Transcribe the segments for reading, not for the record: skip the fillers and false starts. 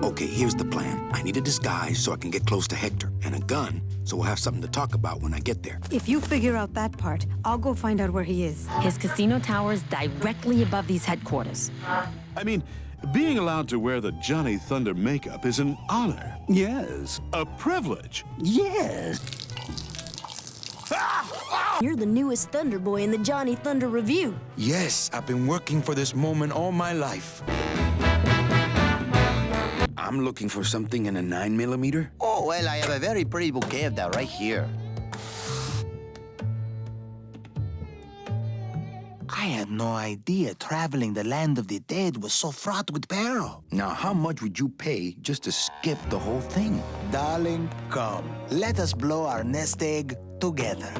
Okay, here's the plan. I need a disguise so I can get close to Hector, and a gun so we'll have something to talk about when I get there. If you figure out that part, I'll go find out where he is. His casino tower's directly above these headquarters. I mean, being allowed to wear the Johnny Thunder makeup is an honor. Yes. A privilege. Yes. You're the newest Thunder Boy in the Johnny Thunder Review. Yes, I've been working for this moment all my life. I'm looking for something in a 9mm. Oh, well, I have a very pretty bouquet of that right here. I had no idea traveling the land of the dead was so fraught with peril. Now, how much would you pay just to skip the whole thing? Darling, come. Let us blow our nest egg together.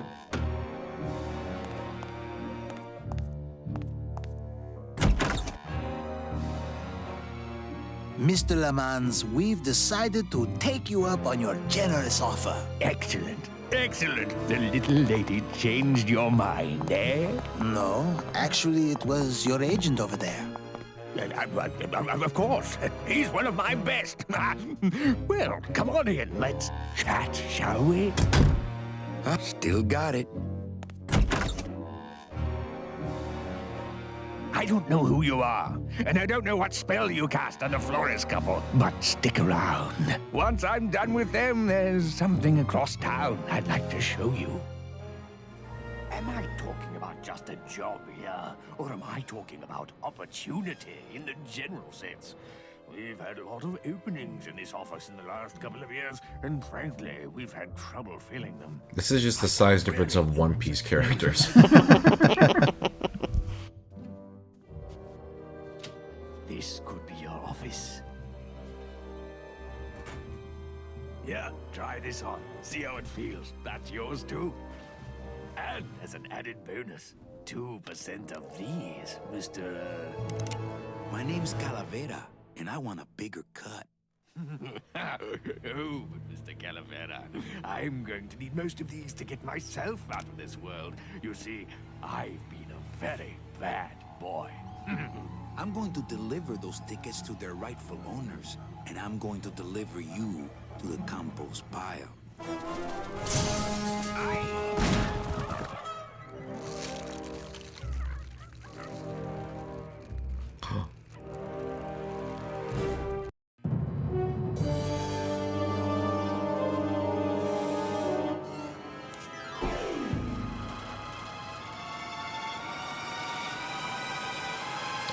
Mr. LeMans, we've decided to take you up on your generous offer. Excellent. Excellent. The little lady changed your mind, eh? No, actually, it was your agent over there. Of course. He's one of my best. Well, come on in. Let's chat, shall we? I still got it. I don't know who you are, and I don't know what spell you cast on the Flores couple, but stick around. Once I'm done with them, there's something across town I'd like to show you. Am I talking about just a job here, or am I talking about opportunity in the general sense? We've had a lot of openings in this office in the last couple of years, and frankly, we've had trouble filling them. This is just the size difference of One Piece characters. This could be your office. Yeah, try this on. See how it feels. That's yours too. And as an added bonus, 2% of these, Mr. My name's Calavera, and I want a bigger cut. Oh, but Mr. Calavera, I'm going to need most of these to get myself out of this world. You see, I've been a very bad boy. I'm going to deliver those tickets to their rightful owners, and I'm going to deliver you to the compost pile.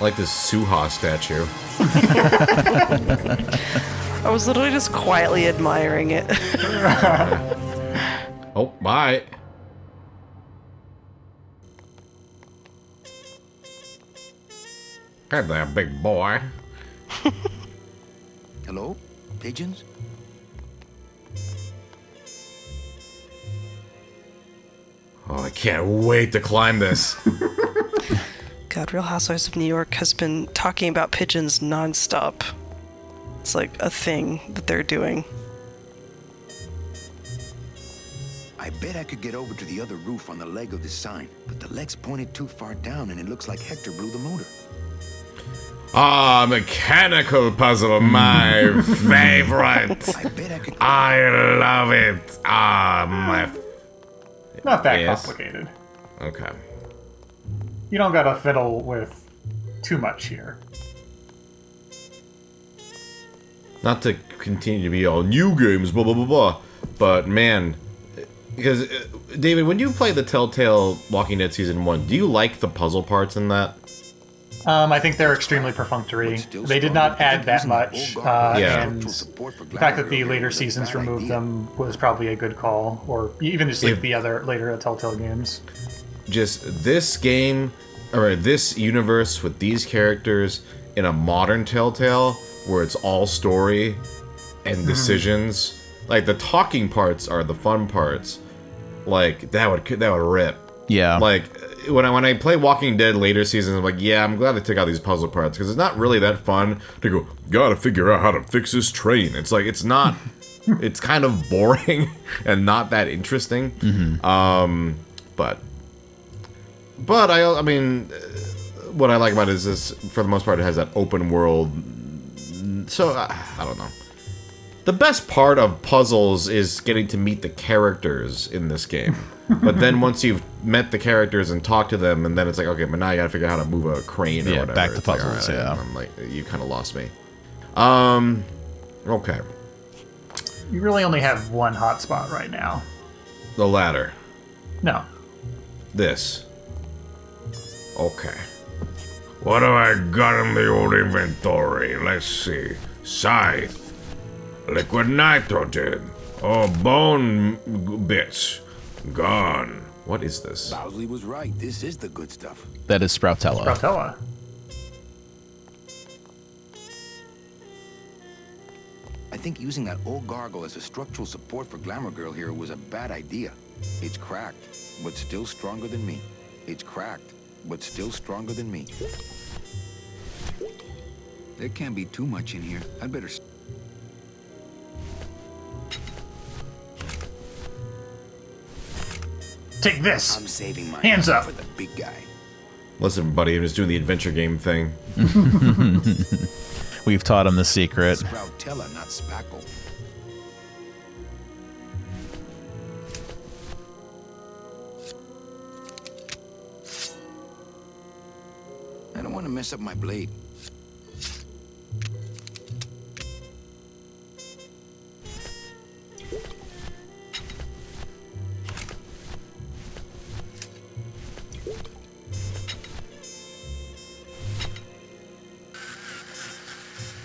I like this Suha statue. I was literally just quietly admiring it. Oh, bye. Hey there, big boy. Hello? Pigeons? Oh, I can't wait to climb this. God, Real Housewives of New York has been talking about pigeons nonstop. It's like a thing that they're doing. I bet I could get over to the other roof on the leg of this sign, but the leg's pointed too far down and it looks like Hector blew the motor. Ah, mechanical puzzle, my favorite. I bet I could... I love it. Ah, my... Not that Yes. complicated. Okay. You don't gotta fiddle with too much here. Not to continue to be all new games, blah, blah, blah, blah. But, man, because, David, when you play the Telltale Walking Dead Season 1, do you like the puzzle parts in that? I think they're extremely perfunctory. They did not add that much, and the fact that the later seasons removed them was probably a good call, or even just like the other later Telltale games. Just this game, or this universe with these characters in a modern Telltale, where it's all story and decisions. Like, the talking parts are the fun parts. Like, that would rip. Yeah. Like, when I play Walking Dead later seasons, I'm like, yeah, I'm glad they took out these puzzle parts, because it's not really that fun to go, gotta figure out how to fix this train. It's like, it's not, it's kind of boring and not that interesting. But I mean, what I like about it is this, for the most part, it has that open world I don't know. The best part of puzzles is getting to meet the characters in this game. But then once you've met the characters and talked to them, and then it's like, okay, but now you gotta figure out how to move a crane or whatever. Back to it's puzzles, like, yeah. I'm like, you kind of lost me. Okay. You really only have one hotspot right now. The ladder. No. This. Okay. What have I got in the old inventory? Let's see. Scythe. Liquid nitrogen. Oh, bone bits. Gone. What is this? Bowsley was right. This is the good stuff. That is Sproutella. Sproutella. I think using that old gargle as a structural support for Glamour Girl here was a bad idea. It's cracked, but still stronger than me. It's cracked, but still stronger than me. There can't be too much in here. I'd better... Take this. I'm saving my hands up for the big guy. Listen, buddy, I'm just doing the adventure game thing. We've taught him the secret. Sproutella, not spackle. I don't want to mess up my blade.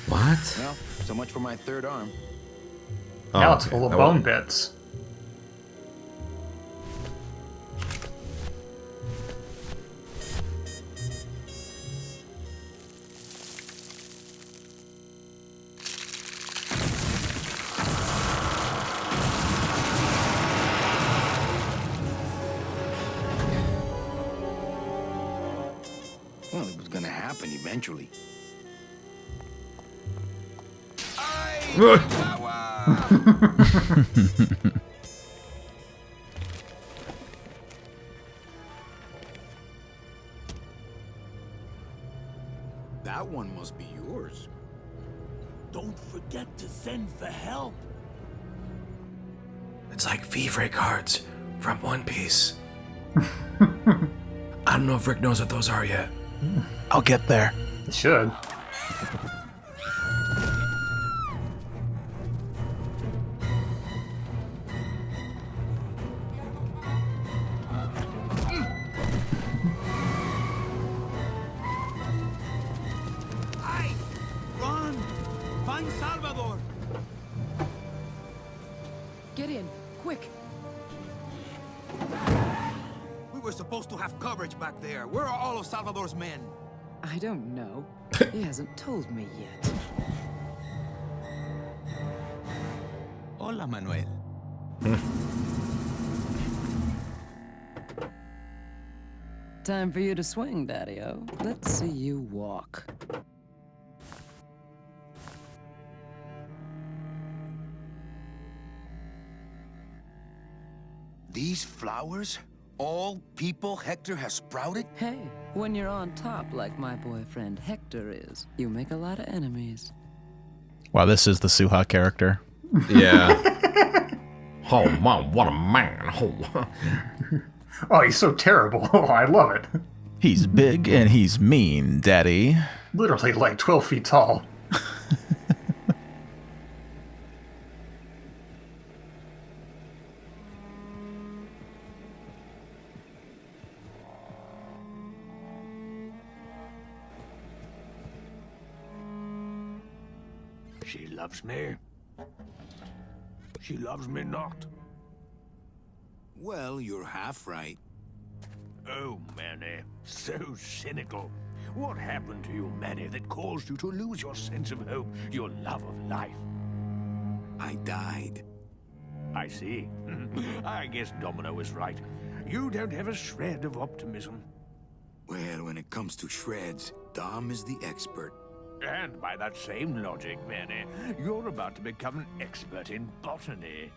What? Well, so much for my third arm. Now it's full of bone bits. Well, it was gonna happen eventually. That one must be yours. Don't forget to send for help. It's like Vivre cards from One Piece. I don't know if Rick knows what those are yet. I'll get there. It should. Run! Find Salvador! Get in, quick. We were supposed to have coverage back there. Where are all of Salvador's men? I don't know. He hasn't told me yet. Hola, Manuel. Time for you to swing, Daddy-O. Let's see you walk. These flowers? All people Hector has sprouted? Hey, when you're on top like my boyfriend Hector is, you make a lot of enemies. Wow, this is the Suha character. Yeah. Oh, man, what a man. Oh. Oh, he's so terrible. Oh, I love it. He's big and he's mean, Daddy. Literally like 12 feet tall. She loves me. She loves me not. Well, you're half right. Oh, Manny, so cynical. What happened to you, Manny, that caused you to lose your sense of hope, your love of life? I died. I see. I guess Domino is right. You don't have a shred of optimism. Well, when it comes to shreds, Dom is the expert. And by that same logic, Manny, you're about to become an expert in botany.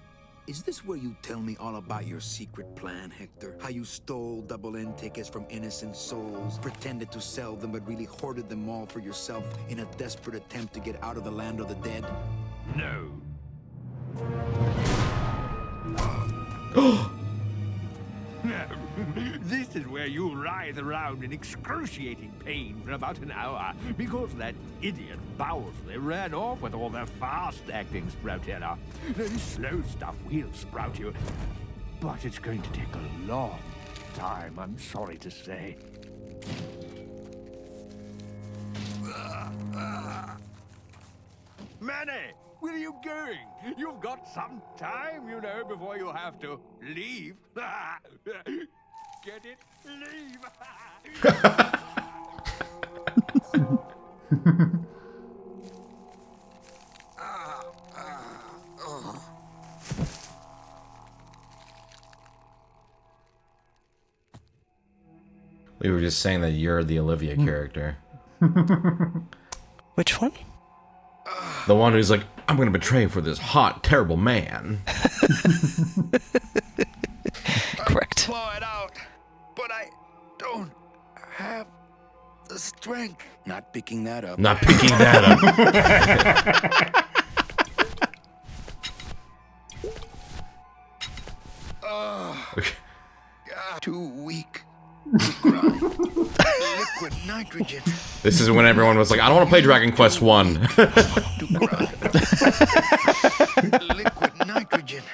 Is this where you tell me all about your secret plan, Hector? How you stole double-end tickets from innocent souls, pretended to sell them, but really hoarded them all for yourself in a desperate attempt to get out of the land of the dead? No. This is where you writhe around in excruciating pain for about an hour because that idiot Bowsley ran off with all their fast-acting Sproutella. This slow stuff will sprout you, but it's going to take a long time, I'm sorry to say. Manny, where are you going? You've got some time, you know, before you have to leave. Get it? Leave! We were just saying that you're the Olivia character. Which one? The one who's like, I'm gonna betray for this hot, terrible man. Correct. Claw it out, but I don't have the strength. Not picking that up. Not picking that up. Okay. Too weak. Liquid nitrogen. This is when everyone was like, I don't want to play Dragon Quest 1. Liquid nitrogen.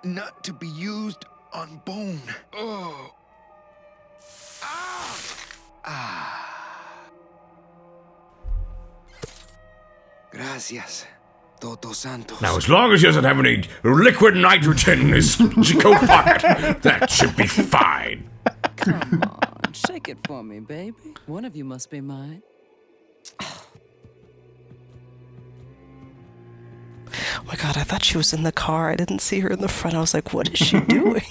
Not to be used on bone. Oh. Gracias, Toto Santos. Now, as long as he doesn't have any liquid nitrogen in his coat pocket, that should be fine. Come on, shake it for me, baby. One of you must be mine. Oh my god, I thought she was in the car. I didn't see her in the front. I was like, what is she doing?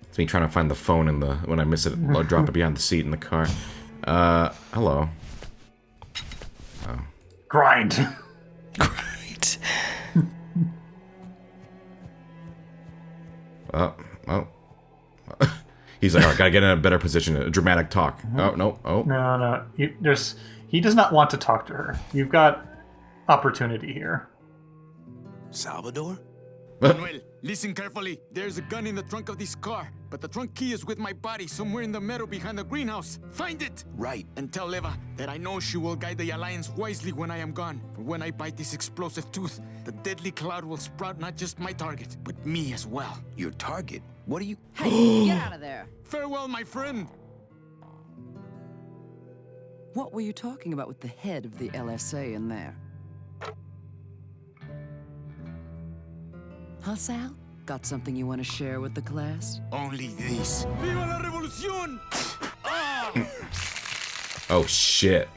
It's me trying to find the phone in the when I miss it, I'll drop it behind the seat in the car. Hello. Oh. Grind. Grind. Oh. He's like, all right, gotta get in a better position, a dramatic talk. Oh, no, oh. No. He does not want to talk to her. You've got opportunity here. Salvador? Manuel, listen carefully. There's a gun in the trunk of this car, but the trunk key is with my body somewhere in the meadow behind the greenhouse. Find it! Right. And tell Eva that I know she will guide the Alliance wisely when I am gone. For when I bite this explosive tooth, the deadly cloud will sprout not just my target, but me as well. Your target? What are you... Hey, get out of there! Farewell, my friend! What were you talking about with the head of the LSA in there? Huh, Sal? Got something you want to share with the class? Only this. Viva la revolución! Oh, shit.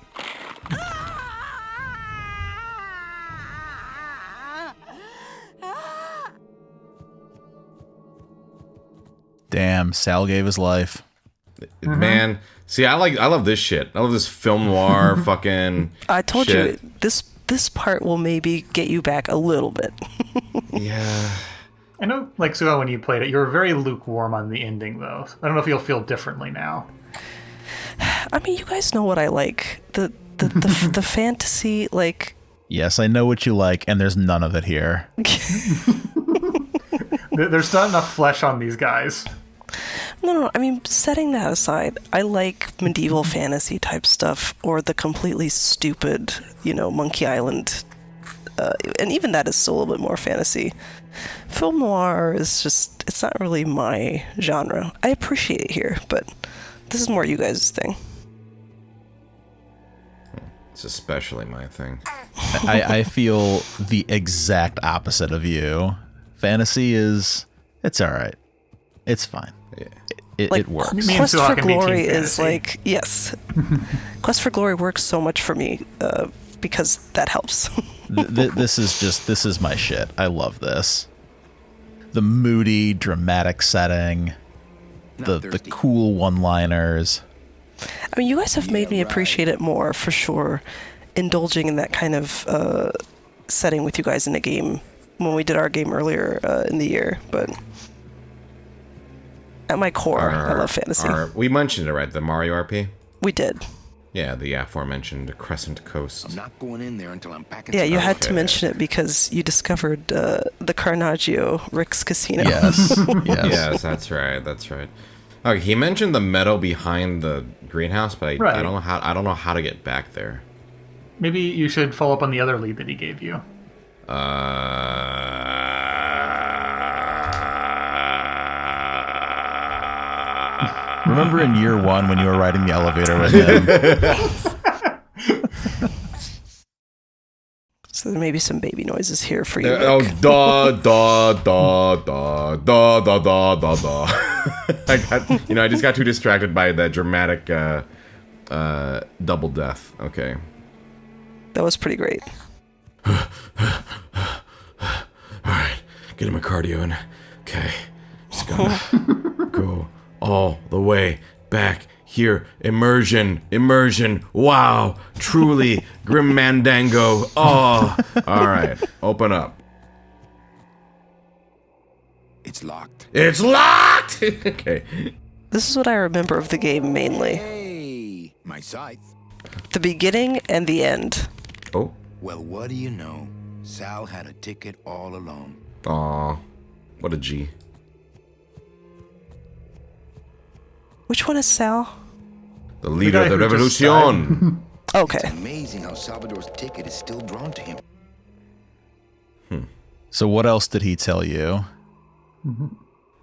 Damn, Sal gave his life. Man, see, I love this shit. I love this film noir fucking I told shit. you, this part will maybe get you back a little bit. Yeah. I know, like, Suha, when you played it, you were very lukewarm on the ending, though. I don't know if you'll feel differently now. I mean, you guys know what I like. The fantasy, like... Yes, I know what you like, and there's none of it here. There's not enough flesh on these guys. No, I mean, setting that aside, I like medieval fantasy type stuff, or the completely stupid, Monkey Island, and even that is still a little bit more fantasy. Film noir is just, it's not really my genre. I appreciate it here, but this is more you guys' thing. It's especially my thing. I feel the exact opposite of you. Fantasy it's alright. It's fine. It works. Quest for Glory is like, yes. Quest for Glory works so much for me because that helps. This is my shit. I love this. The moody, dramatic setting, the cool one-liners. I mean, you guys have made me appreciate it more, for sure. indulging in that kind of setting with you guys in a game when we did our game earlier in the year, but at my core, I love fantasy. We mentioned it, right? The Mario RP? We did. Yeah, the aforementioned Crescent Coast. I'm not going in there until I'm packing. Yeah, you had to mention it because you discovered the Carnaggio Rick's Casino. Yes. Yes, that's right. That's right. Okay, he mentioned the meadow behind the greenhouse, but I don't know how to get back there. Maybe you should follow up on the other lead that he gave you. Remember in year 1 when you were riding the elevator with him? So there may be some baby noises here for you. Oh, da da da da da da da da da. I just got too distracted by the dramatic double death. Okay. That was pretty great. Alright, getting my cardio in. Okay. Just gonna go all the way back here. Immersion. Wow. Truly grim Fandango. Oh. Alright. Open up. It's locked. It's locked! Okay. This is what I remember of the game mainly. Hey, my scythe. The beginning and the end. Oh. Well, what do you know? Sal had a ticket all along. Aw. What a G. Which one is Sal? The leader of the revolution. Okay. It's amazing how Salvador's ticket is still drawn to him. So what else did he tell you?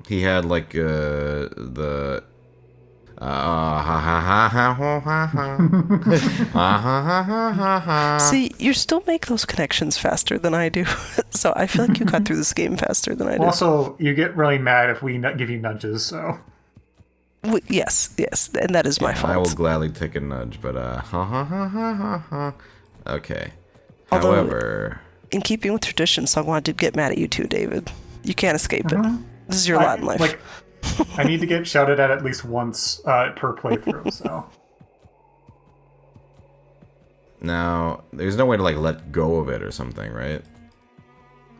He had like the See, you still make those connections faster than I do. So I feel like you got through this game faster than I do. Also, you get really mad if we give you nudges, so... Yes, and that is my fault. I will gladly take a nudge, but okay. Although, however, in keeping with tradition, Sungwon did get mad at you too, David. You can't escape it. This is your lot in life. Like, I need to get shouted at least once per playthrough, so... Now, there's no way to like let go of it or something, right?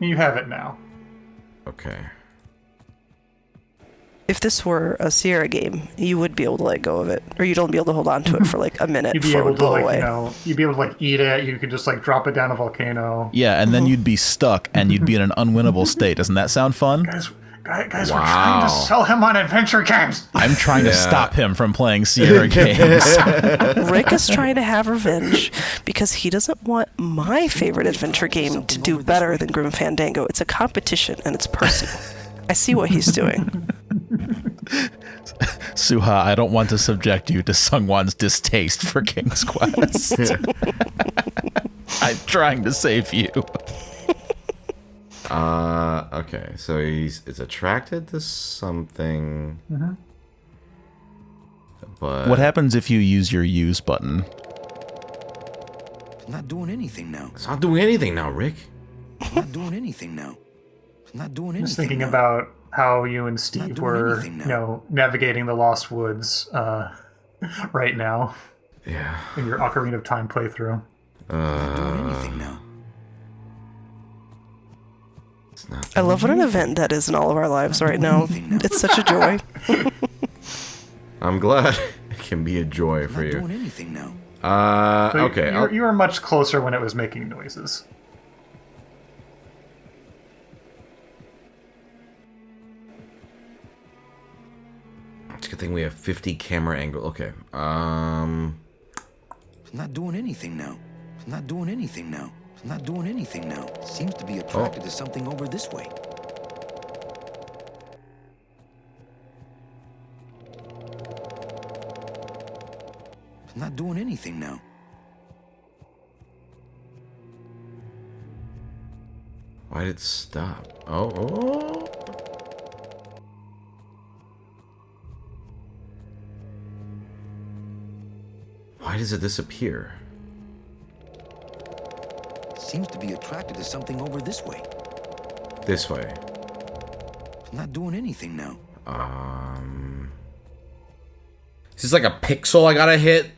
You have it now. Okay. If this were a Sierra game, you would be able to let go of it, or you'd only be able to hold on to it for like a minute. You'd be able to like, you'd be able to like eat it. You could just like drop it down a volcano. Yeah, and then you'd be stuck, and you'd be in an unwinnable state. Doesn't that sound fun? Guys, we're trying to sell him on adventure games. I'm trying to stop him from playing Sierra games. Rick is trying to have revenge because he doesn't want my favorite adventure game to do better than Grim Fandango. It's a competition, and it's personal. I see what he's doing. Suha, I don't want to subject you to Sungwon's distaste for King's Quest. I'm trying to save you. Okay, so he's attracted to something. But what happens if you use your use button? It's not doing anything now. It's not doing anything now, Rick. It's not doing anything now. It's not doing anything. Just thinking about how you and Steve were, navigating the Lost Woods right now. Yeah. In your Ocarina of Time playthrough. Not doing anything now. I love what an event that is in all of our lives right now. It's such a joy. I'm glad it can be a joy for you. Not doing anything now. Okay. You were much closer when it was making noises. It's a good thing we have 50 camera angle. Okay. It's not doing anything now. It's not doing anything now. It's not doing anything now. Seems to be attracted to something over this way. It's not doing anything now. Why did it stop? Oh. Why does it disappear? Seems to be attracted to something over this way. This way. It's not doing anything now. Is this like a pixel I gotta hit?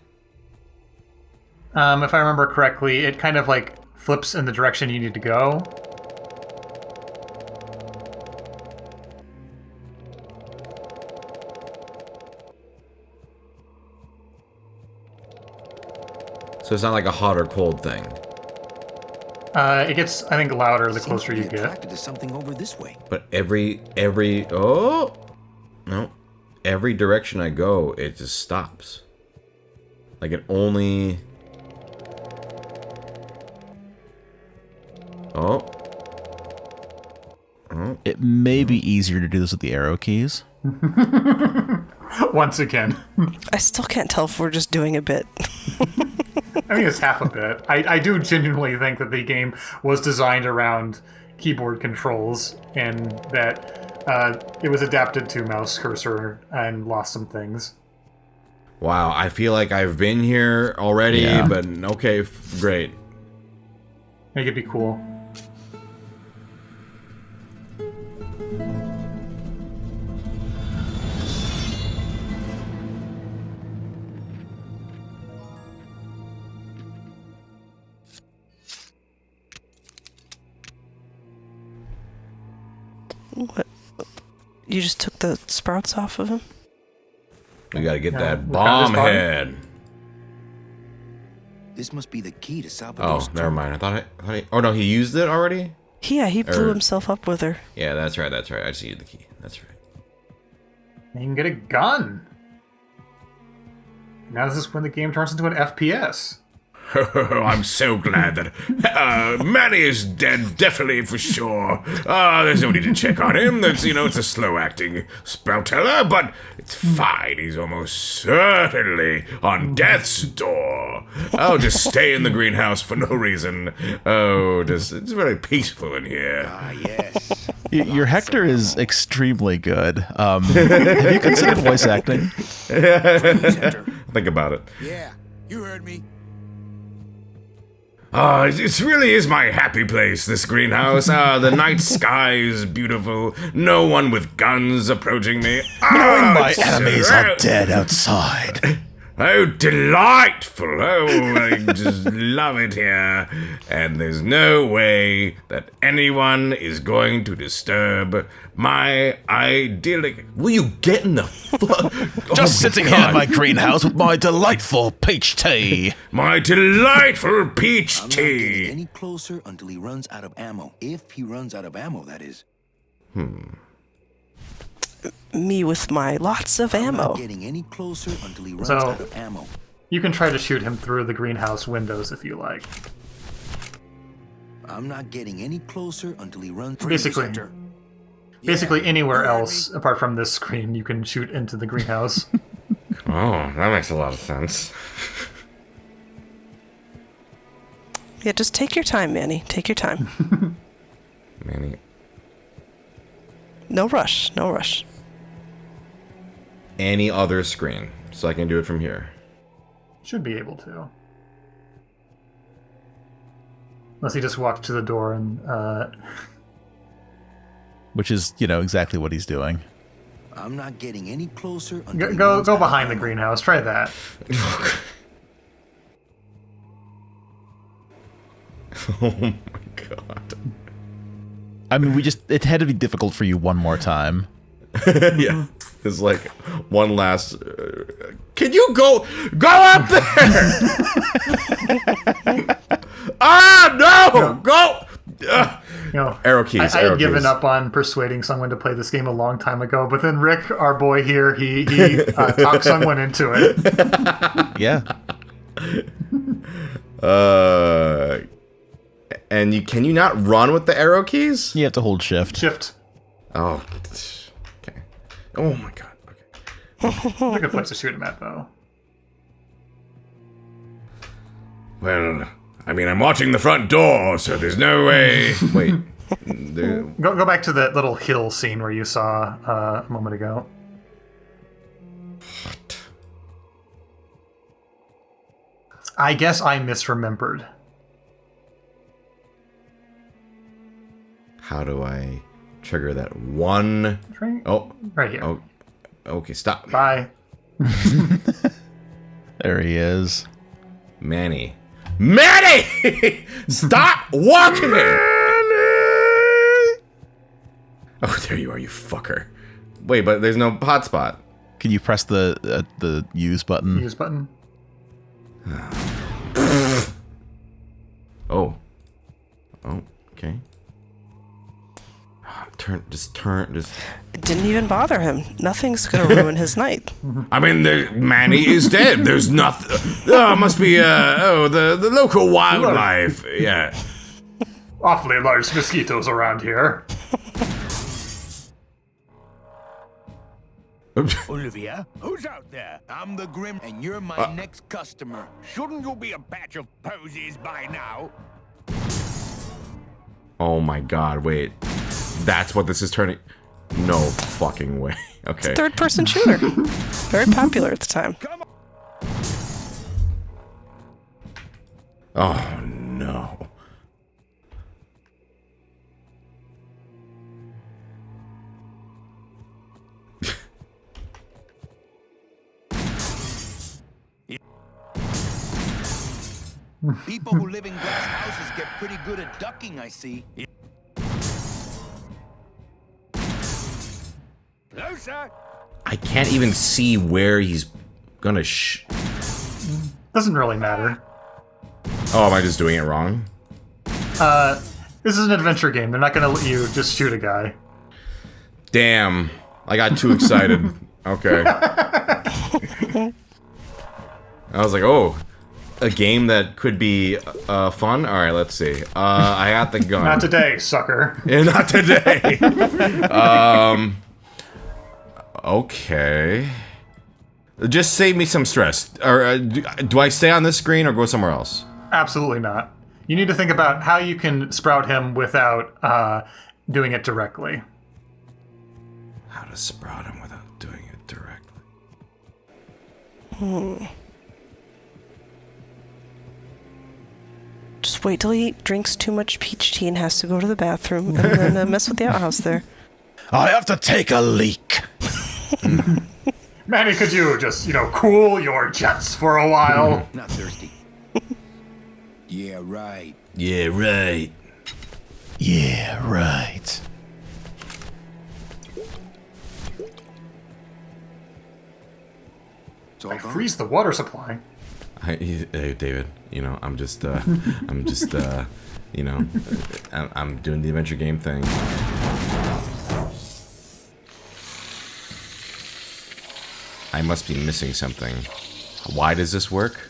If I remember correctly, it kind of like flips in the direction you need to go. So it's not like a hot or cold thing. It gets, I think, louder the closer you get. To something over this way. But every oh no, every direction I go, it just stops. Like it only. Oh. It may be easier to do this with the arrow keys. Once again. I still can't tell if we're just doing a bit. I think it's half a bit. I do genuinely think that the game was designed around keyboard controls and that it was adapted to mouse cursor and lost some things. Wow, I feel like I've been here already, but okay, great. Make it be cool. What? You just took the sprouts off of him? We gotta get that bomb head. This must be the key to Salvador's. Oh, never mind. I thought oh no, he used it already? Yeah, he blew himself up with her. Yeah, that's right. I just used the key. That's right. You can get a gun. Now this is when the game turns into an FPS. I'm so glad that Manny is dead, definitely for sure. There's no need to check on him. That's, it's a slow-acting Sproutella, but it's fine. He's almost certainly on death's door. I'll just stay in the greenhouse for no reason. It's very peaceful in here. Ah, yes. Your Hector is extremely good. Have you considered voice acting? Think about it. Yeah, you heard me. It really is my happy place, this greenhouse. The night sky is beautiful. No one with guns approaching me. Knowing my enemies are dead outside. Oh, delightful. Oh, I just love it here. And there's no way that anyone is going to disturb my idyllic... Will you get in the fuck? Just sitting here in my greenhouse with my delightful peach tea. My delightful peach I'm not tea. getting any closer until he runs out of ammo. If he runs out of ammo, that is. Me with my lots of I'm ammo. not getting any closer until he runs out of ammo. You can try to shoot him through the greenhouse windows if you like. I'm not getting any closer until he runs. Basically anywhere else apart from this screen, you can shoot into the greenhouse. Oh, that makes a lot of sense. Yeah, just take your time, Manny. Take your time. Manny. No rush. No rush. Any other screen, so I can do it from here. Should be able to. Unless he just walked to the door and... Which is, exactly what he's doing. I'm not getting any closer until Go behind the greenhouse. Try that. Oh my god. I mean, it had to be difficult for you one more time. Yeah. It's like one last... can you go up there? No! Go! Arrow keys. I had given up on persuading someone to play this game a long time ago, but then Rick, our boy here, he talked someone into it. Yeah. And can you not run with the arrow keys? You have to hold shift. Shift. Oh, okay. Oh my god. Okay. It's a good place to shoot him at, though. Well, I mean, I'm watching the front door, so there's no way... Wait. Go back to that little hill scene where you saw a moment ago. What? I guess I misremembered. How do I trigger that one? Oh. Right here. Oh. Okay, stop. Bye. There he is. Manny. Manny! Stop walking me! Oh, there you are, you fucker. Wait, but there's no hotspot. Can you press the use button? Use button. Oh. Oh, okay. Just turn. It didn't even bother him. Nothing's gonna ruin his night. I mean, Manny is dead. There's nothing. Oh, must be the local wildlife. Yeah. Awfully large mosquitoes around here. Olivia, who's out there? I'm the Grim, and you're my next customer. Shouldn't you be a batch of posies by now? Oh my god, wait. That's what this is turning. No fucking way. Okay. It's a third-person shooter. Very popular at the time. Oh no. People who live in glass houses get pretty good at ducking, I see. Closer. I can't even see where he's gonna Doesn't really matter. Oh, am I just doing it wrong? This is an adventure game. They're not gonna let you just shoot a guy. Damn. I got too excited. Okay. I was like, oh, a game that could be fun? Alright, let's see. I got the gun. Not today, sucker. Yeah, not today. Okay. Just save me some stress. Or do I stay on this screen or go somewhere else? Absolutely not. You need to think about how you can sprout him without doing it directly. How to sprout him without doing it directly. Just wait till he drinks too much peach tea and has to go to the bathroom, and then mess with the outhouse there. I have to take a leak. Manny, could you just, cool your jets for a while? Not thirsty. Yeah, right. Yeah, right. Yeah, right. Freeze the water supply. Hey, David, I'm just, I'm doing the adventure game thing. I must be missing something. Why does this work?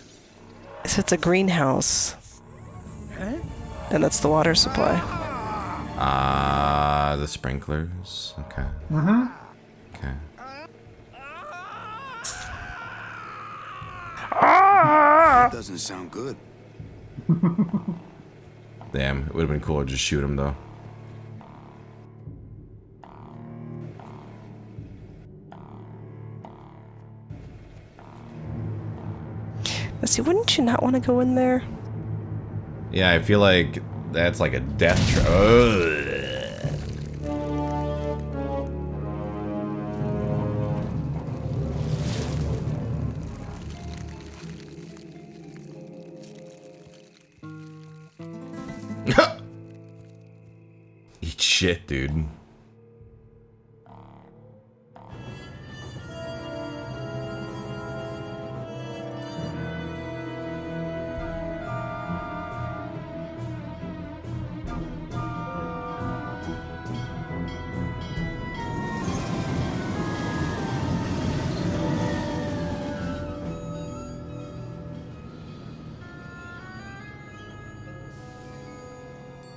So it's a greenhouse. And that's the water supply. The sprinklers. Okay. Okay. That doesn't sound good. Damn, it would have been cool to just shoot him though. Let's see, wouldn't you not want to go in there? Yeah, I feel like that's like a death trap. Eat shit, dude.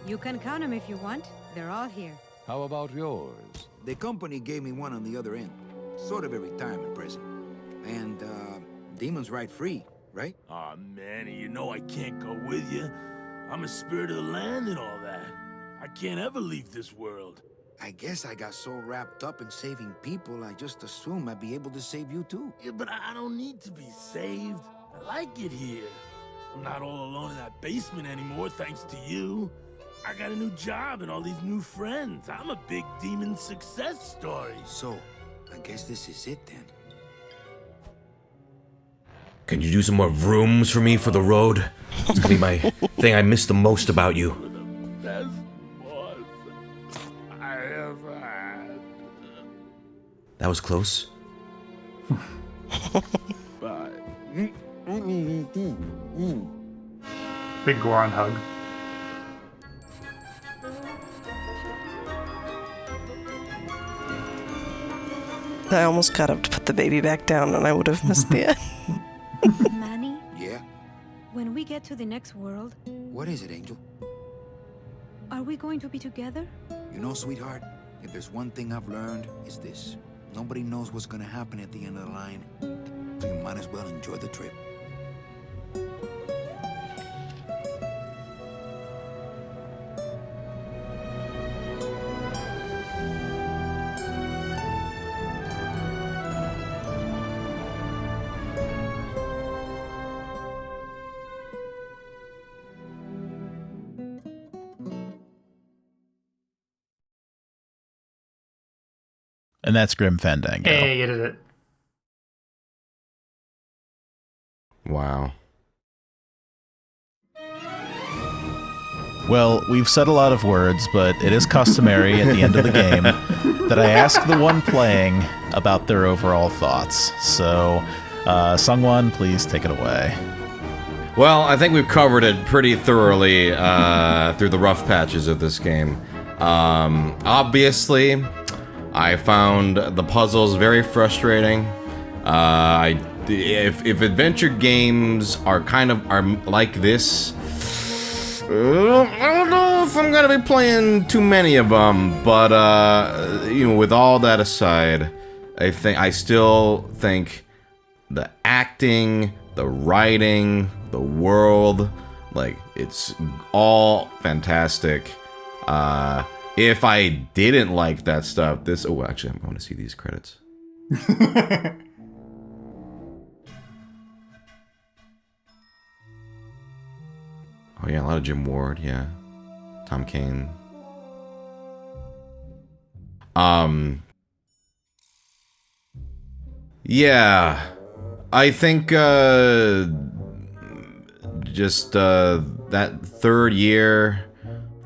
You can count them if you want. They're all here. How about yours? The company gave me one on the other end. Sort of a retirement present. And, demons ride free, right? Aw, Manny, you know I can't go with you. I'm a spirit of the land and all that. I can't ever leave this world. I guess I got so wrapped up in saving people, I just assumed I'd be able to save you too. Yeah, but I don't need to be saved. I like it here. I'm not all alone in that basement anymore, thanks to you. I got a new job and all these new friends. I'm a big demon success story. So, I guess this is it then. Can you do some more rooms for me for the road? It's gonna be my thing I miss the most about you. Best boss I ever had. That was close. Bye. Big Goron hug. I almost got up to put the baby back down and I would have missed the end. Manny, Yeah? when we get to the next world, What is it, Angel? are we going to be together? You know, sweetheart, if there's one thing I've learned, it's this. Nobody knows what's gonna happen at the end of the line. So you might as well enjoy the trip. And that's Grim Fandango. Hey, you did it. Wow. Well, we've said a lot of words, but it is customary at the end of the game that I ask the one playing about their overall thoughts. So, Sungwon, please take it away. Well, I think we've covered it pretty thoroughly through the rough patches of this game. Obviously, I found the puzzles very frustrating. If adventure games are like this, I don't know if I'm gonna be playing too many of them. But with all that aside, I still think the acting, the writing, the world, like, it's all fantastic. If I didn't like that stuff, oh, actually, I want to see these credits. Oh yeah, a lot of Jim Ward, yeah. Tom Kane. Yeah. I think, just, that third year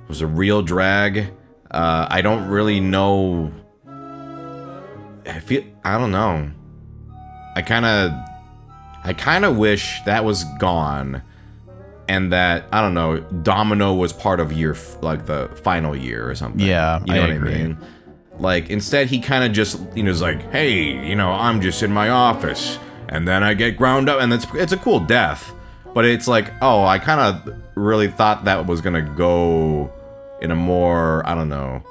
was a real drag. I don't really know. I don't know. I kind of wish that was gone, and that, I don't know, Domino was part of the final year or something. Yeah, you know I what agree. I mean? Like, instead he kind of just, is like, hey, I'm just in my office, and then I get ground up, and it's a cool death, but it's like, oh, I kind of really thought that was gonna go in a more, I don't know,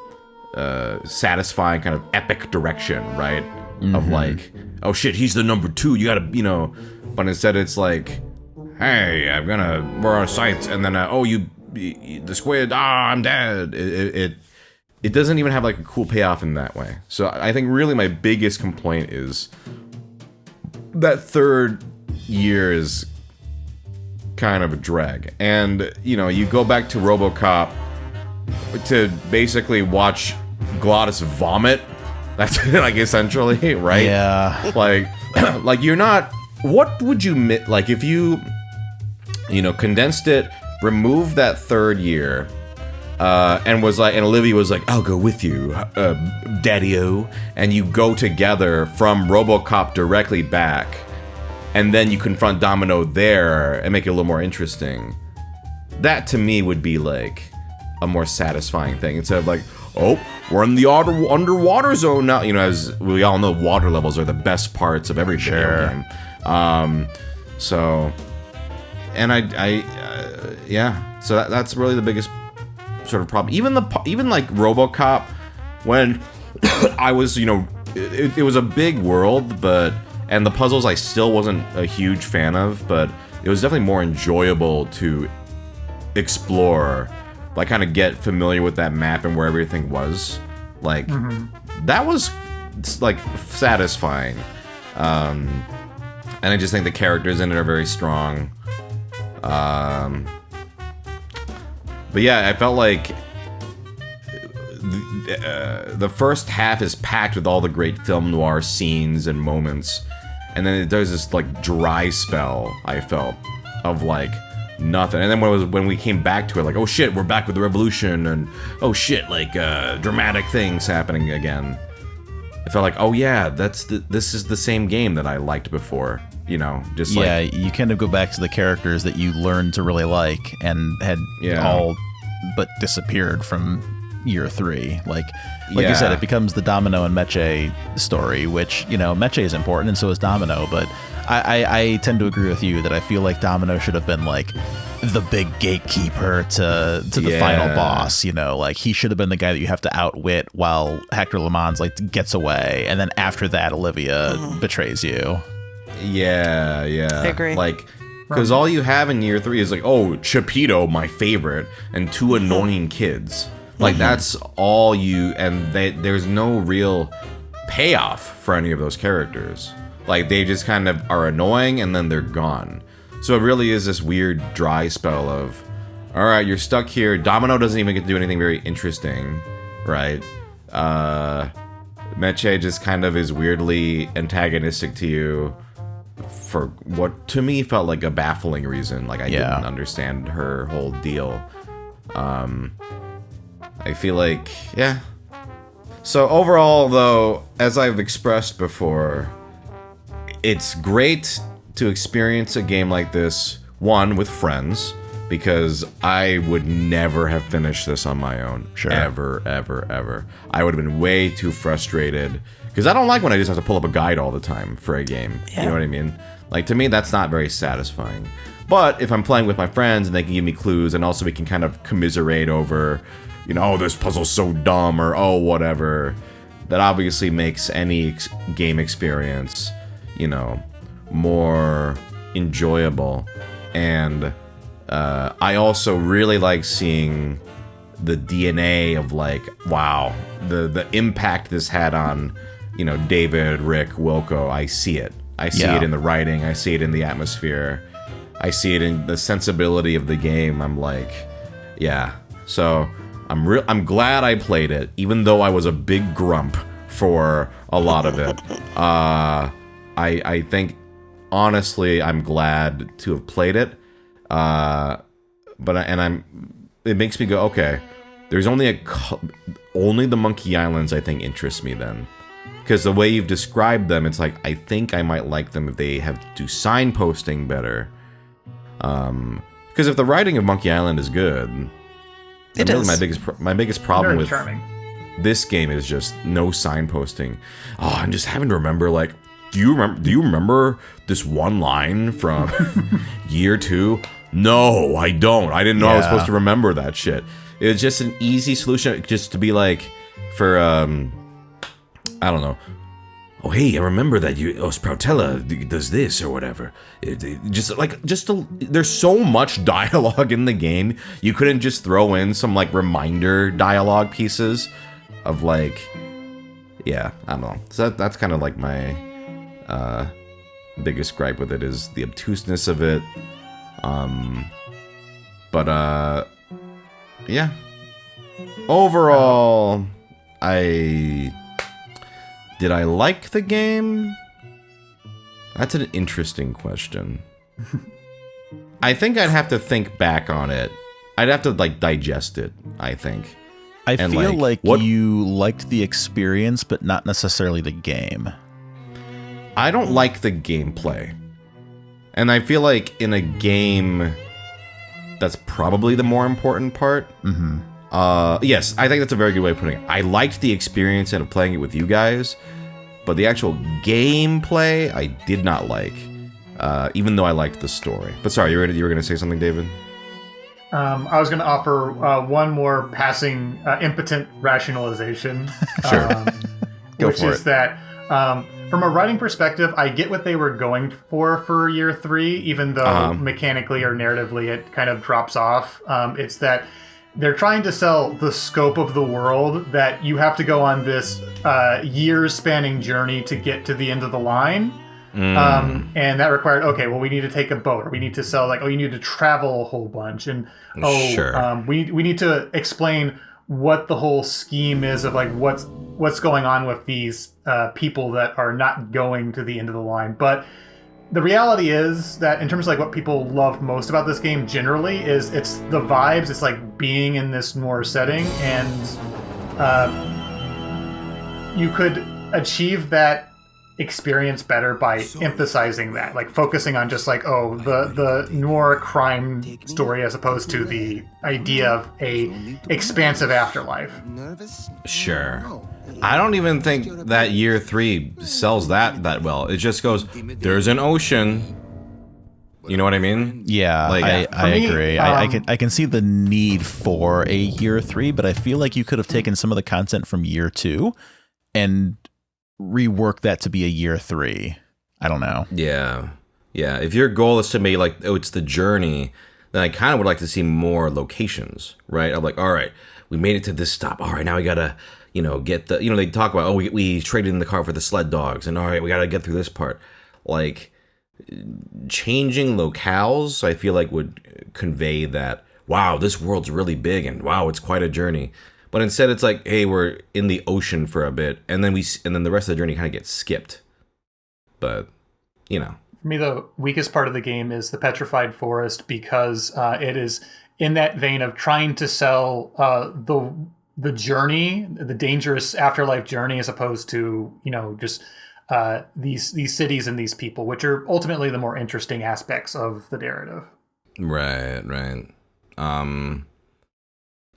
satisfying kind of epic direction, right? Mm-hmm. Of like, oh shit, he's the number 2, you gotta, but instead it's like, hey, we're on sights, and then, the squid, I'm dead. It doesn't even have like a cool payoff in that way. So I think really my biggest complaint is that third year is kind of a drag. And, you go back to RoboCop to basically watch Glottis vomit. That's like essentially, right? Yeah. Like you're not, what would you, like if you, condensed it, removed that third year, and Olivia was like, I'll go with you, Daddy-O, and you go together from RoboCop directly back, and then you confront Domino there and make it a little more interesting. That to me would be like a more satisfying thing, instead of like, oh, we're in the underwater zone now. As we all know, water levels are the best parts of every video game. So, and so that's really the biggest sort of problem. Even like RoboCop, when I was, it was a big world, and the puzzles I still wasn't a huge fan of, but it was definitely more enjoyable to explore, like kind of get familiar with that map and where everything was. Like, that was like satisfying. And I just think the characters in it are very strong. But yeah, I felt like the first half is packed with all the great film noir scenes and moments, and then there's this like dry spell, I felt, of like, nothing. And then when we came back to it, like, oh shit, we're back with the revolution, and oh shit, like dramatic things happening again. I felt like, oh yeah, this is the same game that I liked before. You know, just yeah, you kind of go back to the characters that you learned to really like and had all but disappeared from year 3. Like you said, it becomes the Domino and Meche story, which, you know, Meche is important and so is Domino, but I tend to agree with you that I feel like Domino should have been like the big gatekeeper to the final boss, you know, like he should have been the guy that you have to outwit while Hector LeMans like gets away, and then after that Olivia betrays you. Yeah. I agree. Like, because all you have in year 3 is like, oh, Chipito, my favorite, and 2 annoying kids. Like, that's all you, and there's no real payoff for any of those characters. Like, they just kind of are annoying, and then they're gone. So it really is this weird dry spell of, all right, you're stuck here. Domino doesn't even get to do anything very interesting, right? Meche just kind of is weirdly antagonistic to you for what to me felt like a baffling reason. Like I didn't understand her whole deal. I feel like, So overall, though, as I've expressed before, it's great to experience a game like this, one, with friends, because I would never have finished this on my own. Sure. Ever. I would have been way too frustrated, because I don't like when I just have to pull up a guide all the time for a game. Yeah. You know what I mean? Like, to me, that's not very satisfying. But if I'm playing with my friends and they can give me clues, and also we can kind of commiserate over, you know, oh, this puzzle's so dumb, or oh, whatever, that obviously makes any game experience, you know, more enjoyable. And I also really like seeing the DNA of, like, wow, the impact this had on, you know, David, Rick, Wilco. I see it. I see it in the writing. I see it in the atmosphere. I see it in the sensibility of the game. I'm like, yeah. So I'm glad I played it, even though I was a big grump for a lot of it. I think, honestly, I'm glad to have played it. It makes me go, okay, there's only the Monkey Islands I think interest me then. Because the way you've described them, it's like, I think I might like them if they have to do signposting better. Because if the writing of Monkey Island is good, it really is. My biggest problem with charming. This game is just no signposting. Oh, I'm just having to remember, like, do you remember this one line from year 2? No, I don't. I didn't know I was supposed to remember that shit. It was just an easy solution, just to be like, for I don't know. Oh, hey, I remember that Sproutella does this or whatever. There's so much dialogue in the game. You couldn't just throw in some, like, reminder dialogue pieces of, like, I don't know. So that's kind of like my biggest gripe with it, is the obtuseness of it. Overall, did I like the game? That's an interesting question. I think I'd have to think back on it. I'd have to, like, digest it, I think. I feel like you liked the experience, but not necessarily the game. I don't like the gameplay. And I feel like in a game, that's probably the more important part. Mm-hmm. Yes, I think that's a very good way of putting it. I liked the experience of playing it with you guys, but the actual gameplay I did not like, even though I liked the story. But sorry, you were going to say something, David? I was going to offer one more passing impotent rationalization. Sure. Go which for is it. that from a writing perspective, I get what they were going for year 3, even though mechanically or narratively it kind of drops off. It's that they're trying to sell the scope of the world, that you have to go on this years-spanning journey to get to the end of the line. And that required, okay, well, we need to take a boat, or we need to sell, like, you need to travel a whole bunch, and we need to explain what the whole scheme is of, like, what's going on with these people that are not going to the end of the line. But the reality is that in terms of like what people love most about this game generally is it's the vibes. It's like being in this noir setting, and you could achieve that experience better by emphasizing that, like focusing on just like, oh, the noir crime story as opposed to the idea of a expansive afterlife. Sure. I don't even think that year 3 sells that well. It just goes, there's an ocean. You know what I mean? Yeah, like, I agree. I can see the need for a year 3, but I feel like you could have taken some of the content from year 2 and rework that to be a year 3. I don't know. Yeah. If your goal is to make like, oh, it's the journey, then I kind of would like to see more locations, right? I'm like, all right, we made it to this stop. All right, now we gotta, get the, they talk about, oh, we traded in the car for the sled dogs, and all right, we gotta get through this part. Like, changing locales, I feel like would convey that, wow, this world's really big, and wow, it's quite a journey. But instead, it's like, hey, we're in the ocean for a bit, and then the rest of the journey kind of gets skipped. But, For me, the weakest part of the game is the petrified forest, because it is in that vein of trying to sell the journey, the dangerous afterlife journey, as opposed to just these cities and these people, which are ultimately the more interesting aspects of the narrative. Right.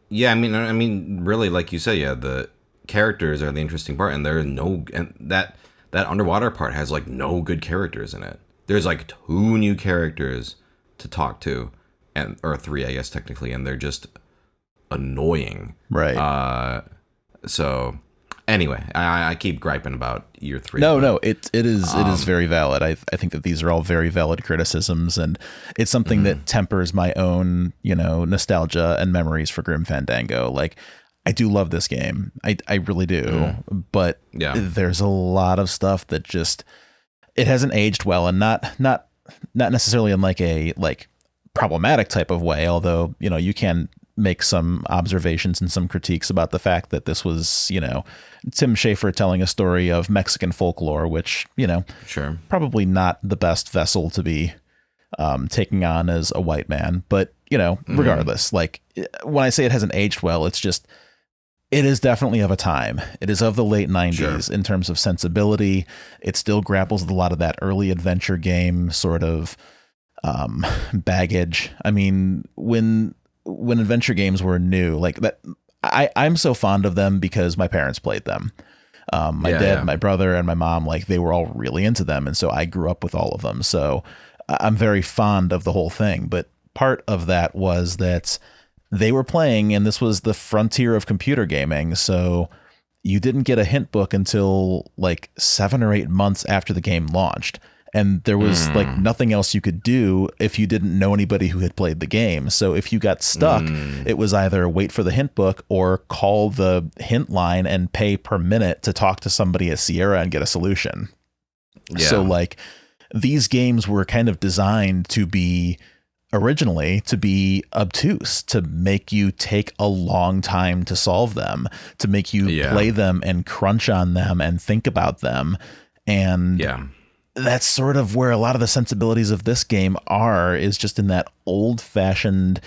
Yeah, I mean, really, like you said, yeah, the characters are the interesting part, and that underwater part has like no good characters in it. There's like 2 new characters to talk to, or 3, I guess technically, and they're just annoying. Right. So anyway, I keep griping about year 3. No, it is very valid. I think that these are all very valid criticisms, and it's something that tempers my own, nostalgia and memories for Grim Fandango. Like, I do love this game. I really do. But there's a lot of stuff that just, it hasn't aged well, and not necessarily in like a problematic type of way, although, you can make some observations and some critiques about the fact that this was, Tim Schafer telling a story of Mexican folklore, which, sure, probably not the best vessel to be taking on as a white man. But, regardless, like, when I say it hasn't aged well, it's just, it is definitely of a time. It is of the late 90s in terms of sensibility. It still grapples with a lot of that early adventure game sort of baggage. I mean, when adventure games were new, like that, I'm so fond of them because my parents played them. My dad, my brother, and my mom, like, they were all really into them. And so I grew up with all of them. So I'm very fond of the whole thing. But part of that was that they were playing, and this was the frontier of computer gaming. So you didn't get a hint book until like 7 or 8 months after the game launched. And there was like nothing else you could do if you didn't know anybody who had played the game. So if you got stuck, it was either wait for the hint book or call the hint line and pay per minute to talk to somebody at Sierra and get a solution. Yeah. So like, these games were kind of designed to be originally to be obtuse, to make you take a long time to solve them, to make you play them and crunch on them and think about them. And that's sort of where a lot of the sensibilities of this game is just in that old fashioned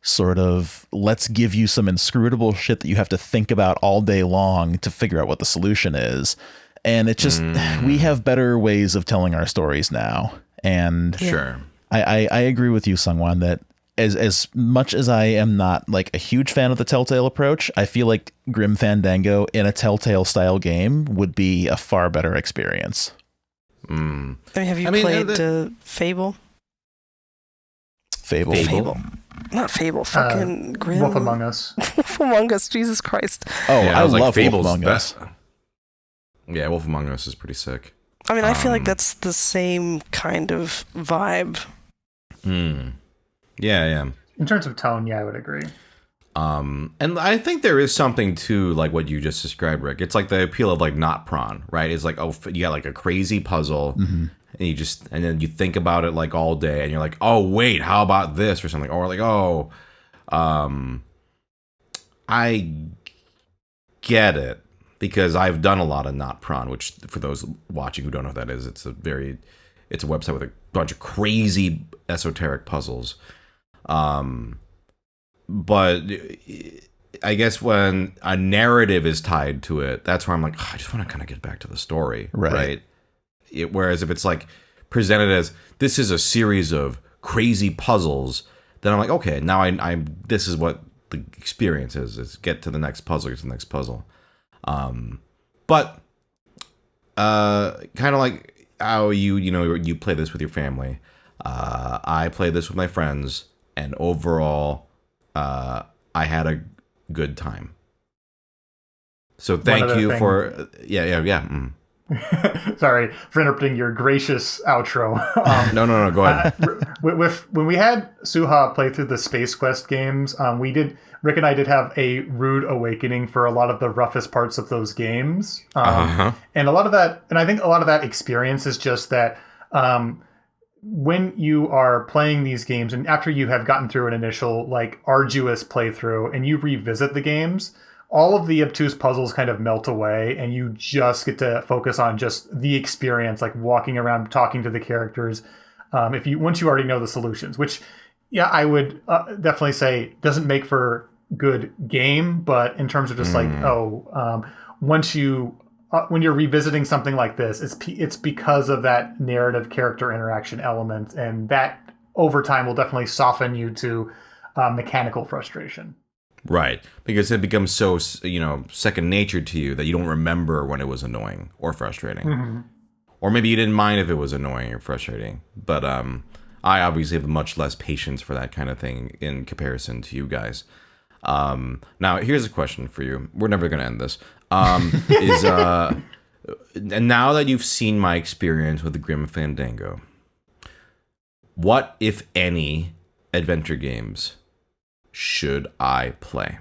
sort of, let's give you some inscrutable shit that you have to think about all day long to figure out what the solution is. And it just, we have better ways of telling our stories now. And I agree with you, Sungwon, that as much as I am not like a huge fan of the Telltale approach, I feel like Grim Fandango in a Telltale style game would be a far better experience. Have you played Fable? Fable. Not Fable. Fucking Grim. Wolf Among Us. Wolf Among Us. Jesus Christ. Oh, yeah, I love Wolf Among Us. Yeah, Wolf Among Us is pretty sick. I mean, I feel like that's the same kind of vibe. Yeah. In terms of tone, I would agree. And I think there is something to like what you just described, Rick. It's like the appeal of like not prawn, right? It's like, oh, you got like a crazy puzzle, and then you think about it like all day, and you're like, oh wait, how about this or something, or like, oh, I get it because I've done a lot of not prawn, which for those watching who don't know what that is, it's a very It's a website with a bunch of crazy esoteric puzzles. But I guess when a narrative is tied to it, that's where I'm like, I just want to kind of get back to the story, right? Whereas if it's like presented as this is a series of crazy puzzles, then I'm like, okay, now I'm this is what the experience is get to the next puzzle, get to the next puzzle. But kind of like how you play this with your family. I play this with my friends, and overall, I had a good time. So thank you for Sorry for interrupting your gracious outro. No, go ahead. When we had Suha play through the Space Quest games, Rick and I did have a rude awakening for a lot of the roughest parts of those games. And a lot of that, and I think a lot of that experience is just that when you are playing these games and after you have gotten through an initial like arduous playthrough and you revisit the games, all of the obtuse puzzles kind of melt away and you just get to focus on just the experience, like walking around, talking to the characters. Once you already know the solutions, which, yeah, I would definitely say doesn't make for good game, but in terms of just once when you're revisiting something like this, it's because of that narrative character interaction element, and that over time will definitely soften you to mechanical frustration. Right, because it becomes so second nature to you that you don't remember when it was annoying or frustrating, or maybe you didn't mind if it was annoying or frustrating. But I obviously have much less patience for that kind of thing in comparison to you guys. Now here's a question for you. We're never going to end this. And now that you've seen my experience with the Grim Fandango, what, if any, adventure games should I play?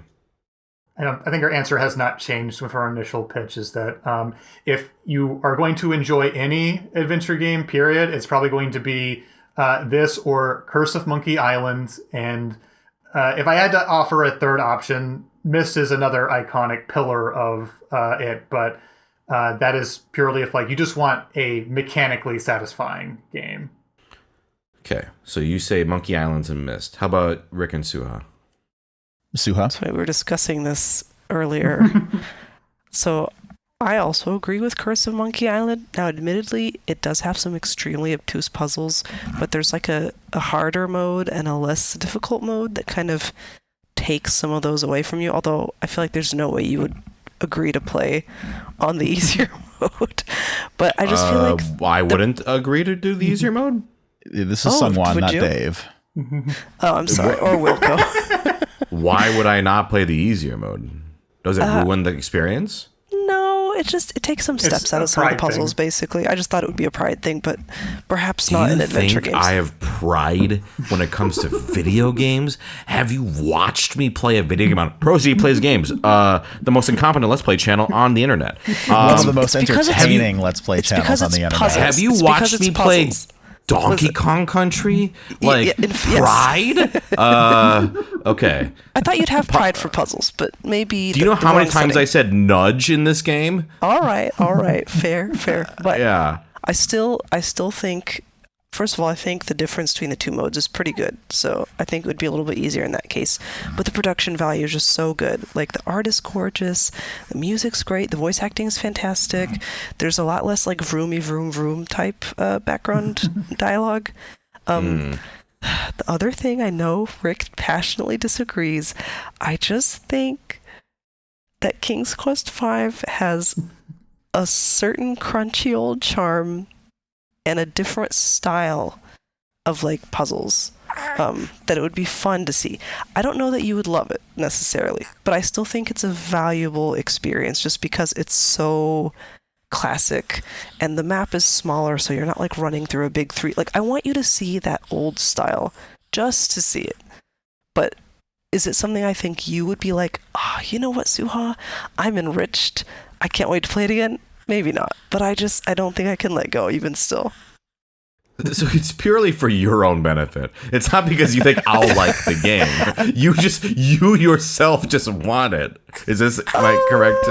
I think our answer has not changed with our initial pitch, is that if you are going to enjoy any adventure game, period, it's probably going to be this or Curse of Monkey Island. And if I had to offer a third option, Myst is another iconic pillar of it, but that is purely if you just want a mechanically satisfying game. Okay, so you say Monkey Islands and Myst. How about Rick and Suha? Suha? So we were discussing this earlier. So I also agree with Curse of Monkey Island. Now, admittedly, it does have some extremely obtuse puzzles, but there's a harder mode and a less difficult mode that kind of takes some of those away from you. Although I feel like there's no way you would agree to play on the easier mode. But I just feel like I wouldn't agree to do the easier mode. This is Sungwon, not Dave. Oh, I'm sorry. Or Wilco. Why would I not play the easier mode? Does it ruin the experience? No, it takes some steps out of some of the puzzles, basically. I just thought it would be a pride thing, but perhaps not in adventure games. I have pride when it comes to video games? Have you watched me play a video game on ProZD Plays Games, the most incompetent Let's Play channel on the internet? One of the most entertaining Let's Play channels on the internet. Puzzles. Have you watched me play Donkey Kong Country? Pride? Okay. I thought you'd have pride for puzzles, but maybe. Do you know how many times I said nudge in this game? All right. Fair. But yeah. I still think, first of all, I think the difference between the two modes is pretty good. So I think it would be a little bit easier in that case. But the production value is just so good. Like, the art is gorgeous, the music's great, the voice acting is fantastic. There's a lot less vroomy vroom vroom type background dialogue. The other thing, I know Rick passionately disagrees. I just think that King's Quest V has a certain crunchy old charm and a different style of puzzles that it would be fun to see. I don't know that you would love it necessarily, but I still think it's a valuable experience just because it's so classic and the map is smaller, so you're not running through a big 3. I want you to see that old style just to see it. But is it something I think you would be you know what, Suha? I'm enriched. I can't wait to play it again. Maybe not, but I don't think I can let go even still. So it's purely for your own benefit. It's not because you think I'll like the game. You yourself just want it. Is this my correct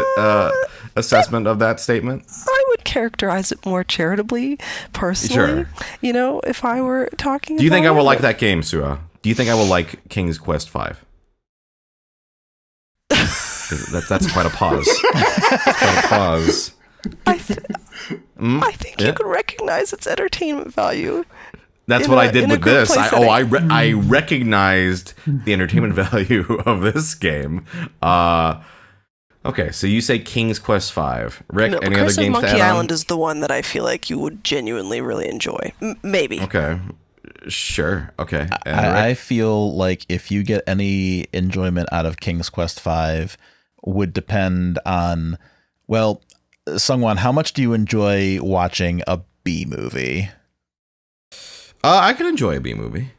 assessment of that statement? I would characterize it more charitably, personally. Sure. You know, if I were talking Do you think I about will it. like that game, Sua? Do you think I will like King's Quest V? That's quite a pause. Quite a pause. I think you can recognize its entertainment value. That's what I did with this. I recognized the entertainment value of this game. Okay, so you say King's Quest V. Rick, No, any Curse other games of to Monkey add Island on? is the one that I feel like you would genuinely really enjoy. Maybe. Okay, sure. Okay. I feel like if you get any enjoyment out of King's Quest V would depend on, well, Sungwon, how much do you enjoy watching a B movie? I can enjoy a B movie.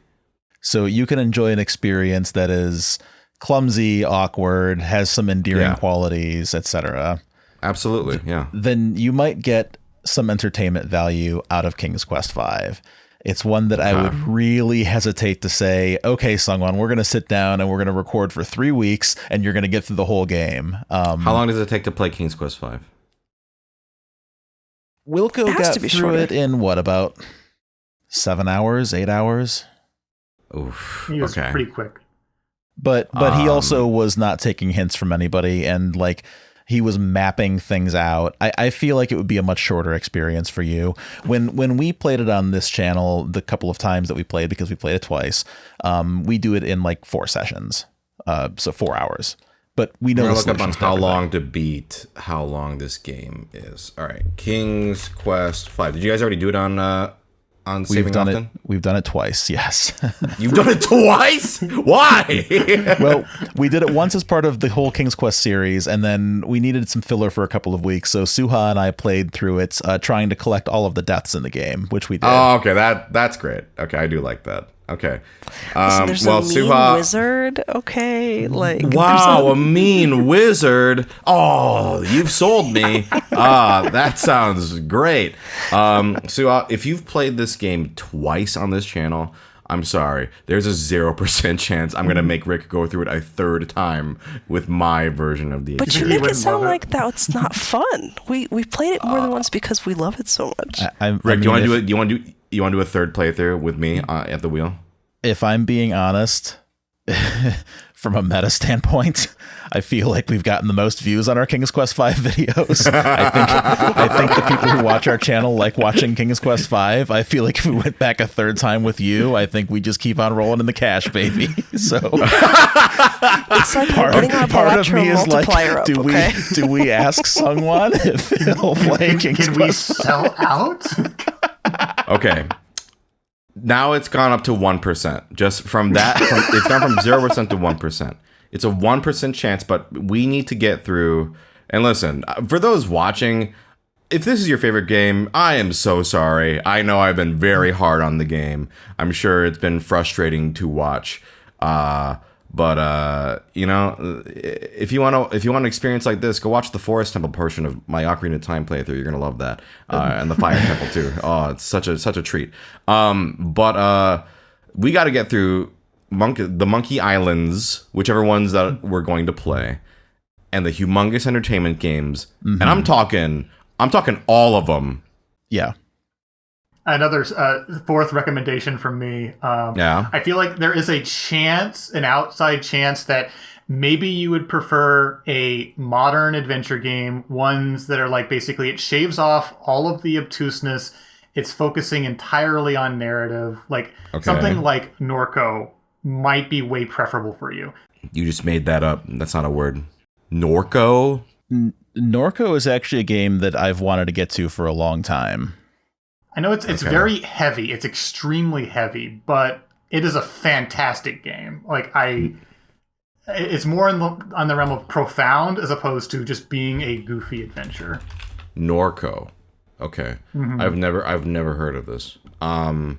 So you can enjoy an experience that is clumsy, awkward, has some endearing qualities, etc. Absolutely, yeah. Then you might get some entertainment value out of King's Quest V. It's one that I would really hesitate to say, okay, Sungwon, we're going to sit down and we're going to record for 3 weeks and you're going to get through the whole game. How long does it take to play King's Quest V? Wilco got through it in what, about 7 hours, 8 hours? Oof. He was pretty quick. But he also was not taking hints from anybody, and like he was mapping things out. I feel like it would be a much shorter experience for you. When we played it on this channel, the couple of times that we played, because we played it twice, we do it in like 4 sessions, so 4 hours. But we know We're the gonna look up on solutions to how everything. long to beat how long this game is. All right, King's Quest V. Did you guys already do it on Saving Often? We've done it twice. Yes. You've done it twice? Why? Well, we did it once as part of the whole King's Quest series, and then we needed some filler for a couple of weeks. So Suha and I played through it, trying to collect all of the deaths in the game, which we did. Oh, okay. That's great. Okay, I do like that. Okay. Listen, there's a mean wizard. Okay, like wow, a mean wizard. Oh, you've sold me. That sounds great. So if you've played this game twice on this channel, I'm sorry. There's a 0% chance I'm gonna make Rick go through it a third time with my version of the. But you make it sound like that's not fun. We played it more than once because we love it so much. Rick, do you want to do it? You want to do a third playthrough with me at the wheel? If I'm being honest, from a meta standpoint, I feel like we've gotten the most views on our King's Quest V videos. I think the people who watch our channel like watching King's Quest V. I feel like if we went back a third time with you, I think we just keep on rolling in the cash, baby. So it's like part of me is like, up, do we ask Sungwon if he'll play King's Quest? Can we sell out? Okay. Now it's gone up to 1%. Just from that, it's gone from 0% to 1%. It's a 1% chance, but we need to get through. And listen, for those watching, if this is your favorite game, I am so sorry. I know I've been very hard on the game. I'm sure it's been frustrating to watch. But you know, if you want to experience like this, go watch the Forest Temple portion of my Ocarina of Time playthrough. You're gonna love that, and the Fire Temple too. Oh, it's such a treat. But we got to get through the Monkey Islands, whichever ones that we're going to play, and the humongous entertainment games. Mm-hmm. And I'm talking all of them. Yeah. Another fourth recommendation from me. I feel like there is an outside chance that maybe you would prefer a modern adventure game, ones that are like basically it shaves off all of the obtuseness. It's focusing entirely on narrative. Like something like Norco might be way preferable for you. You just made that up. That's not a word. Norco? Norco is actually a game that I've wanted to get to for a long time. I know it's very heavy. It's extremely heavy, but it is a fantastic game. Like it's more on the realm of profound as opposed to just being a goofy adventure. Norco. Okay. Mm-hmm. I've never heard of this. I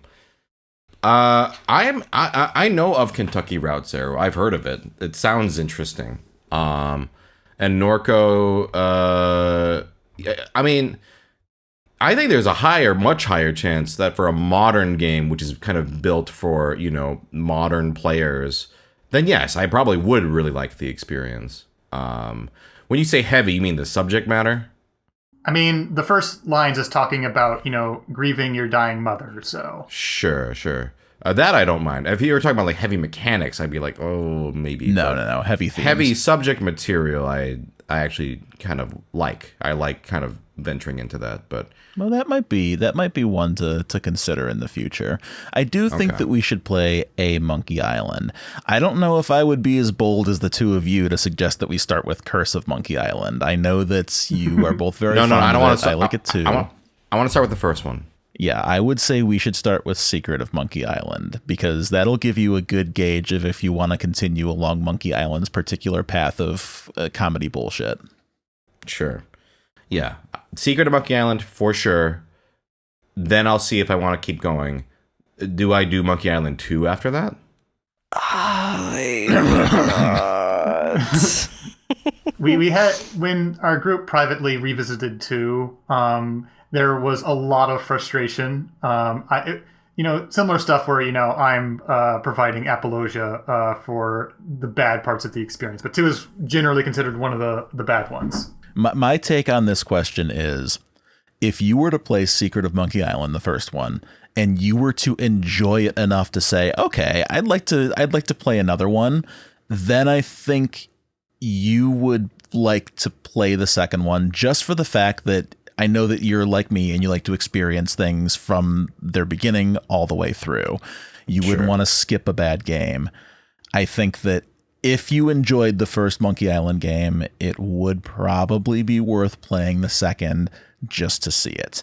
know of Kentucky Route Zero. I've heard of it. It sounds interesting. And Norco, I mean, I think there's a much higher chance that for a modern game, which is kind of built for, modern players, then yes, I probably would really like the experience. When you say heavy, you mean the subject matter? I mean, the first lines is talking about, grieving your dying mother, so. Sure. That I don't mind. If you were talking about like heavy mechanics, I'd be like, oh, maybe. No. Heavy themes. Heavy subject material, I actually kind of like. I like kind of venturing into that, but. Well, that might be one to consider in the future. I do think that we should play a Monkey Island. I don't know if I would be as bold as the two of you to suggest that we start with Curse of Monkey Island. I know that you are both very fond I don't want of it. I like it too. I want to start with the first one. Yeah, I would say we should start with Secret of Monkey Island, because that'll give you a good gauge of if you want to continue along Monkey Island's particular path of comedy bullshit. Sure. Yeah. Secret of Monkey Island, for sure. Then I'll see if I want to keep going. Do I do Monkey Island 2 after that? We had, when our group privately revisited 2, there was a lot of frustration. Similar stuff where, I'm providing apologia for the bad parts of the experience. But 2 is generally considered one of the bad ones. My take on this question is, if you were to play Secret of Monkey Island, the first one, and you were to enjoy it enough to say, okay, I'd like to play another one, then I think you would like to play the second one, just for the fact that I know that you're like me and you like to experience things from their beginning all the way through. You wouldn't want to skip a bad game. I think that if you enjoyed the first Monkey Island game, it would probably be worth playing the second just to see it.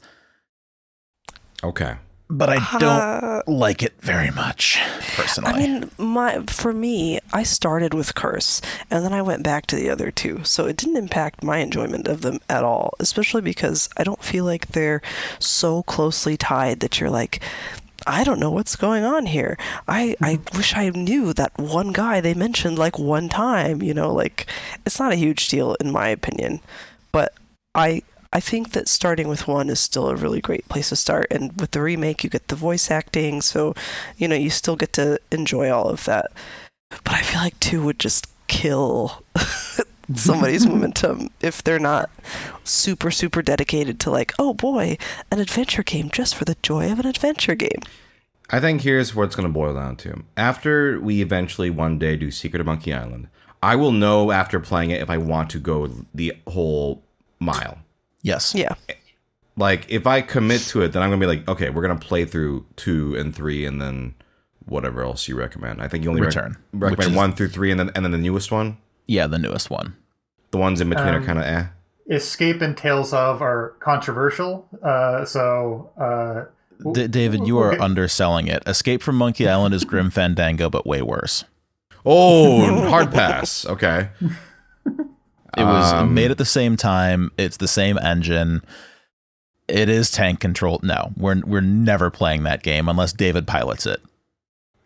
Okay. But I don't like it very much, personally. I mean, for me, I started with Curse, and then I went back to the other two, so it didn't impact my enjoyment of them at all, especially because I don't feel like they're so closely tied that you're like, I don't know what's going on here. I wish I knew that one guy they mentioned like one time, it's not a huge deal in my opinion. But I think that starting with 1 is still a really great place to start. And with the remake, you get the voice acting, so, you still get to enjoy all of that. But I feel like 2 would just kill somebody's momentum if they're not super, super dedicated to like, oh boy, an adventure game just for the joy of an adventure game. I think here's what it's going to boil down to. After we eventually one day do Secret of Monkey Island, I will know after playing it if I want to go the whole mile. Yes. Yeah. Like, if I commit to it, then I'm going to be like, okay, we're going to play through 2 and 3 and then whatever else you recommend. I think you only recommend 1 through 3 and then the newest one? Yeah, the newest one. The ones in between are kind of eh. Escape and Tales of are controversial. David, you are underselling it. Escape from Monkey Island is Grim Fandango, but way worse. Oh, hard pass. Okay. It was made at the same time. It's the same engine. It is tank controlled. No, we're never playing that game unless David pilots it.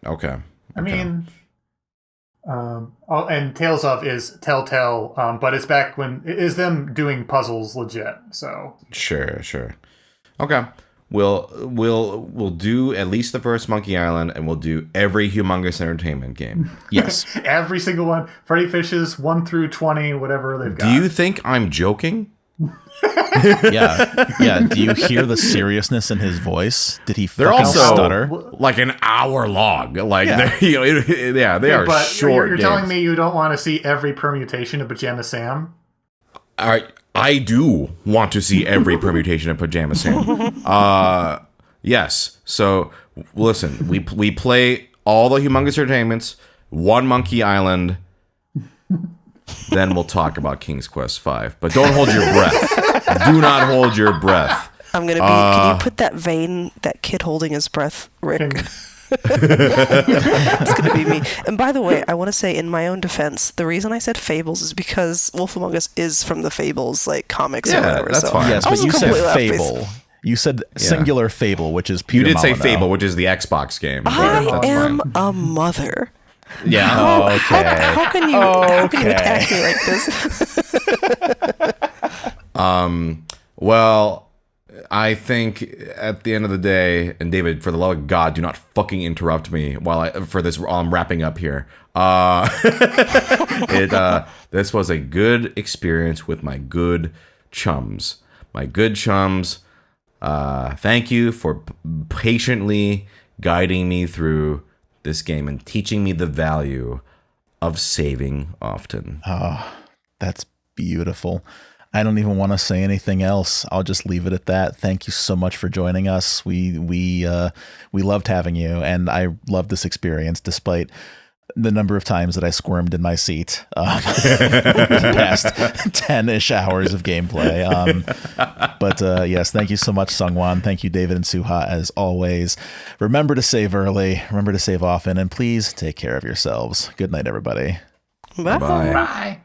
Okay. I mean... and Tales of is Telltale, but it's back when it is them doing puzzles legit. So sure. Okay, we'll do at least the first Monkey Island, and we'll do every Humongous Entertainment game. Yes, every single one. Freddy Fishes 1 through 20, whatever they've got. Do you think I'm joking? Yeah. Do you hear the seriousness in his voice? Did he They're fucking also stutter? Like an hour long. Like, they are but short. You're telling me you don't want to see every permutation of Pajama Sam? I do want to see every permutation of Pajama Sam. Yes. So listen, we play all the Humongous Entertainments, 1 Monkey Island. Then we'll talk about King's Quest V. But don't hold your breath. Do not hold your breath. I'm going to be... can you put that kid holding his breath, Rick? It's going to be me. And by the way, I want to say in my own defense, the reason I said Fables is because Wolf Among Us is from the Fables, like, comics or whatever. That's fine. Yes, but you said Fable. You said singular Fable, which is Peter You did Molyneux. say Fable, which is the Xbox game. I am a mother. Yeah. How can you attack me like this? Well, I think at the end of the day, and David, for the love of God, do not fucking interrupt me while I'm wrapping up here. This was a good experience with my good chums. my good chums. Thank you for patiently guiding me through this game and teaching me the value of saving often. Oh, that's beautiful. I don't even want to say anything else. I'll just leave it at that. Thank you so much for joining us. We loved having you, and I loved this experience despite the number of times that I squirmed in my seat the past 10-ish hours of gameplay. But yes, thank you so much, Sungwon. Thank you, David and Suha, as always. Remember to save early, remember to save often, and please take care of yourselves. Good night, everybody. Bye. Bye. Bye.